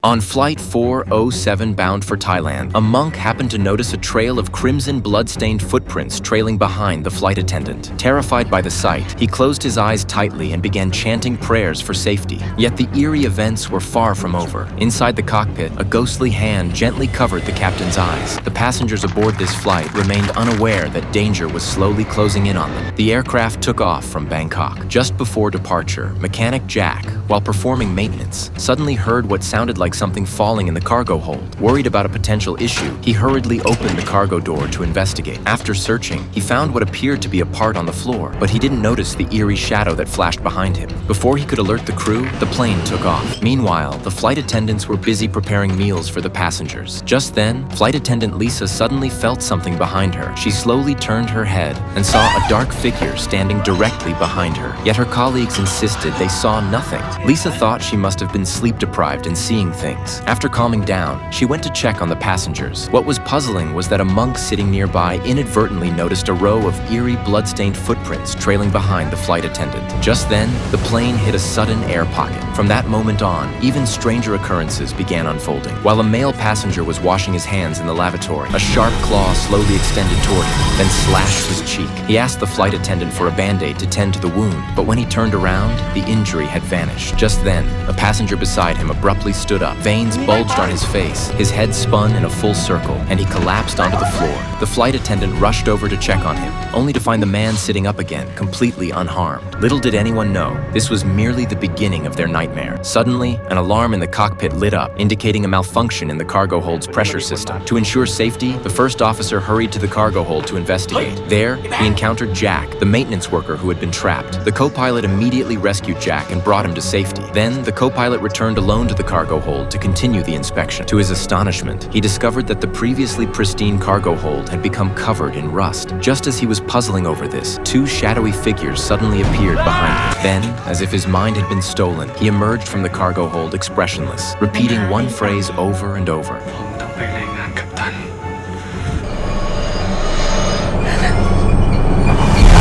On Flight 407 bound for Thailand, a monk happened to notice a trail of crimson blood-stained footprints trailing behind the flight attendant. Terrified by the sight, he closed his eyes tightly and began chanting prayers for safety. Yet the eerie events were far from over. Inside the cockpit, a ghostly hand gently covered the captain's eyes. The passengers aboard this flight remained unaware that danger was slowly closing in on them. The aircraft took off from Bangkok. Just before departure, mechanic Jack, while performing maintenance, suddenly heard what sounded like something falling in the cargo hold. Worried about a potential issue, he hurriedly opened the cargo door to investigate. After searching, he found what appeared to be a part on the floor, but he didn't notice the eerie shadow that flashed behind him. Before he could alert the crew, the plane took off. Meanwhile, the flight attendants were busy preparing meals for the passengers. Just then, flight attendant Lisa suddenly felt something behind her. She slowly turned her head and saw a dark figure standing directly behind her. Yet her colleagues insisted they saw nothing. Lisa thought she must have been sleep-deprived and seeing things. After calming down, she went to check on the passengers. What was puzzling was that a monk sitting nearby inadvertently noticed a row of eerie blood-stained footprints trailing behind the flight attendant. Just then, the plane hit a sudden air pocket. From that moment on, even stranger occurrences began unfolding. While a male passenger was washing his hands in the lavatory, a sharp claw slowly extended toward him, then slashed his cheek. He asked the flight attendant for a band-aid to tend to the wound, but when he turned around, the injury had vanished. Just then, a passenger beside him abruptly stood up. Veins bulged on his face, his head spun in a full circle, and he collapsed onto the floor. The flight attendant rushed over to check on him, only to find the man sitting up again, completely unharmed. Little did anyone know, this was merely the beginning of their nightmare. Suddenly, an alarm in the cockpit lit up, indicating a malfunction in the cargo hold's pressure system. To ensure safety, the first officer hurried to the cargo hold to investigate. There, he encountered Jack, the maintenance worker who had been trapped. The co-pilot immediately rescued Jack and brought him to safety. Then, the co-pilot returned alone to the cargo hold to continue the inspection. To his astonishment, he discovered that the previously pristine cargo hold had become covered in rust. Just as he was puzzling over this, two shadowy figures suddenly appeared behind him. Then, as if his mind had been stolen, he emerged from the cargo hold expressionless, repeating one phrase over and over.